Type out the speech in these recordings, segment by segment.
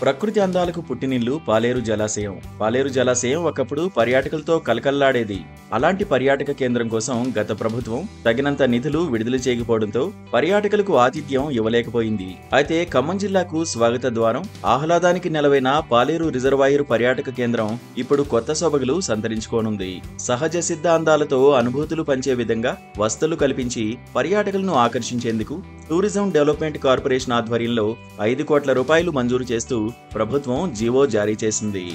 ప్రకృతి అందాలకు పుట్టినిల్లు పాలేరు జలాశయం. పాలేరు జలాశయం ఒకప్పుడు పర్యాటకులతో కలకల్లాడేది. అలాంటి పర్యాటక కేంద్రం కోసం గత ప్రభుత్వం తగినంత నిధులు విడుదల చేయకపోవడంతో పర్యాటకులకు ఆతిథ్యం ఇవ్వలేకపోయింది. అయితే ఖమ్మం జిల్లాకు స్వాగత ద్వారం, ఆహ్లాదానికి నెలవైన పాలేరు రిజర్వాయర్ పర్యాటక కేంద్రం ఇప్పుడు కొత్త సొబగులు సంతరించుకోనుంది. సహజ సిద్ధ అందాలతో అనుభూతులు పంచే విధంగా వసతులు కల్పించి పర్యాటకులను ఆకర్షించేందుకు టూరిజం డెవలప్మెంట్ కార్పొరేషన్ ఆధ్వర్యంలో 5 కోట్ల రూపాయలు మంజూరు చేస్తూ ప్రభుత్వం జీవో జారీ చేసింది.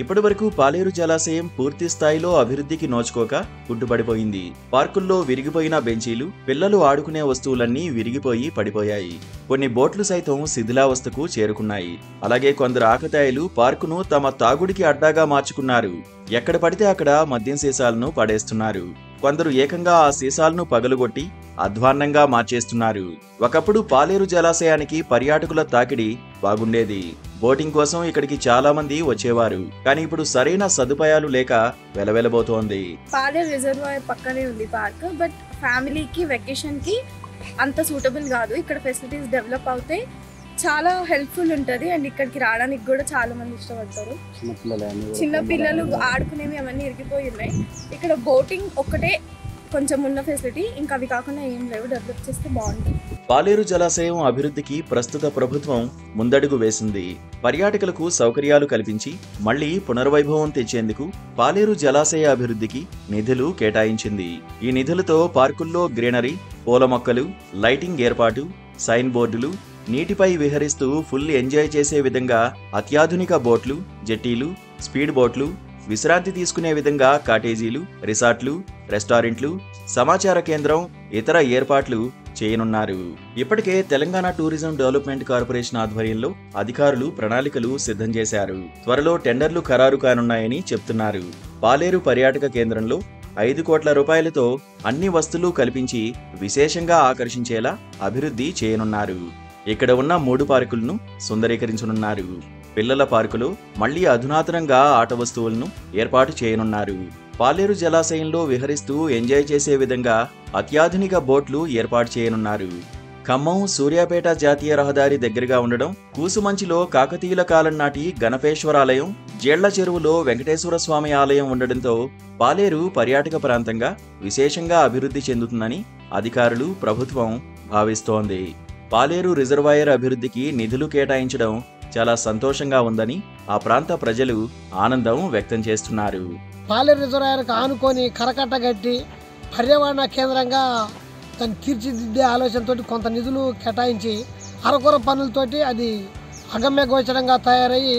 ఇప్పటి వరకు పాలేరు జలాశయం పూర్తి స్థాయిలో అభివృద్ధికి నోచుకోక కుంటుపడిపోయింది. పార్కుల్లో విరిగిపోయిన బెంచీలు, పిల్లలు ఆడుకునే వస్తువులన్నీ విరిగిపోయి పడిపోయాయి. కొన్ని బోట్లు సైతం శిథిలావస్థకు చేరుకున్నాయి. అలాగే కొందరు ఆకతాయిలు పార్కును తమ తాగుడికి అడ్డాగా మార్చుకున్నారు. ఎక్కడ పడితే అక్కడ మద్యం సీసాలను పడేస్తున్నారు. కొందరు ఏకంగా ఆ సీసాలను పగలుగొట్టి అధ్వాన్నంగా మార్చేస్తున్నారు. ఒకప్పుడు పాలేరు జలాశయానికి పర్యాటకుల తాకిడి బాగుండేది. బోటింగ్ కోసం ఇక్కడికి చాలా మంది వచ్చేవారు. కానీ ఇప్పుడు సరైన సదుపాయాలు లేక వెలవెలబోతోంది. పాలేరు రిజర్వాయర్ పక్కనే ఉంది పార్క్. బట్ ఫ్యామిలీకి వెకేషన్ కి అంత సూటబుల్ కాదు. ఇక్కడ ఫెసిలిటీస్ డెవలప్ అవుతే చాలా హెల్ప్ఫుల్ ఉంటుంది. అండ్ ఇక్కడికి రావడానికి కూడా చాలా మంది ఇష్టపడతారు. చిన్న పిల్లలు ఆడుకునేవి అవన్నీ ఇరిగిపోయి ఉన్నాయి. ఇక్కడ బోటింగ్ ఒక్కటే కొంచెం ఉన్న ఫెసిలిటీ, ఇంకా అవి కాకుండా ఏం లేవు. డెవలప్ చేస్తే బాగుంటుంది. పాలేరు జలాశయం అభివృద్ధికి ప్రస్తుత ప్రభుత్వం ముందడుగు వేసింది. పర్యాటకులకు సౌకర్యాలు కల్పించి మళ్లీ పునర్వైభవం తెచ్చేందుకు పాలేరు జలాశయ అభివృద్ధికి నిధులు కేటాయించింది. ఈ నిధులతో పార్కుల్లో గ్రీనరీ, పూల మొక్కలు, లైటింగ్ ఏర్పాటు, సైన్ బోర్డులు, నీటిపై విహరిస్తూ ఫుల్ ఎంజాయ్ చేసే విధంగా అత్యాధునిక బోట్లు, జెట్టీలు, స్పీడ్ బోట్లు, విశ్రాంతి తీసుకునే విధంగా కాటేజీలు, రిసార్ట్లు, రెస్టారెంట్లు, సమాచార కేంద్రం, ఇతర ఏర్పాట్లు చేయనున్నారు. ఇప్పటికే తెలంగాణ టూరిజం డెవలప్మెంట్ కార్పొరేషన్ ఆధ్వర్యంలో అధికారులు ప్రణాళికలు సిద్ధం చేశారు. త్వరలో టెండర్లు ఖరారు కానున్నాయని చెప్తున్నారు. పాలేరు పర్యాటక కేంద్రంలో 5 కోట్ల రూపాయలతో అన్ని వస్తువులు కల్పించి విశేషంగా ఆకర్షించేలా అభివృద్ధి చేయనున్నారు. ఇక్కడ ఉన్న 3 పార్కులను సుందరీకరించనున్నారు. పిల్లల పార్కులో మళ్లీ అధునాతనంగా ఆట వస్తువులను ఏర్పాటు చేయనున్నారు. పాలేరు జలాశయంలో విహరిస్తూ ఎంజాయ్ చేసే విధంగా అత్యాధునిక బోట్లు ఏర్పాటు చేయనున్నారు. ఖమ్మం సూర్యాపేట జాతీయ రహదారి దగ్గరగా ఉండడం, కూసుమంచిలో కాకతీయుల కాలం నాటి గణపేశ్వరాలయం, జేళ్ల చెరువులో వెంకటేశ్వర స్వామి ఆలయం ఉండడంతో పాలేరు పర్యాటక ప్రాంతంగా విశేషంగా అభివృద్ధి చెందుతుందని అధికారులు, ప్రభుత్వం భావిస్తోంది. పాలేరు రిజర్వాయర్ అభివృద్ధికి నిధులు కేటాయించడం చాలా సంతోషంగా ఉందని ఆ ప్రాంత ప్రజలు ఆనందం వ్యక్తం చేస్తున్నారు. పాలేరు రిజర్వాయర్కు ఆనుకొని కరకట్టగట్టి పర్యావరణ కేంద్రంగా దాన్ని తీర్చిదిద్దే ఆలోచనతో కొంత నిధులు కేటాయించి అరకొర పనులతోటి అది అగమ్య గోచరంగా తయారయ్యి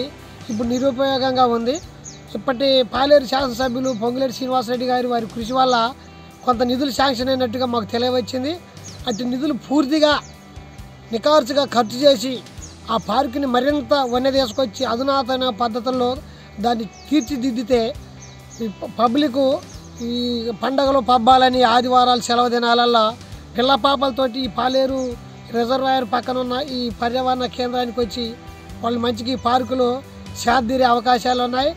ఇప్పుడు నిరుపయోగంగా ఉంది. ఇప్పటి పాలేరు శాసనసభ్యులు పొంగులేటి శ్రీనివాసరెడ్డి గారి వారి కృషి వల్ల కొంత నిధులు శాంక్షన్ అయినట్టుగా మాకు తెలియవచ్చింది. అటు నిధులు పూర్తిగా నిఖార్చుగా ఖర్చు చేసి ఆ పార్కుని మరింత వన్నె తీసుకొచ్చి అధునాతన పద్ధతుల్లో దాన్ని తీర్చిదిద్దితే పబ్లిక్ ఈ పండగలు, పబ్బాలని, ఆదివారాలు, సెలవు దినాలల్లో పిల్ల పాపలతోటి ఈ పాలేరు రిజర్వాయర్ పక్కనున్న ఈ పర్యావరణ కేంద్రానికి వచ్చి వాళ్ళు మంచిగా ఈ పార్కులో సేద తీరే అవకాశాలు ఉన్నాయి.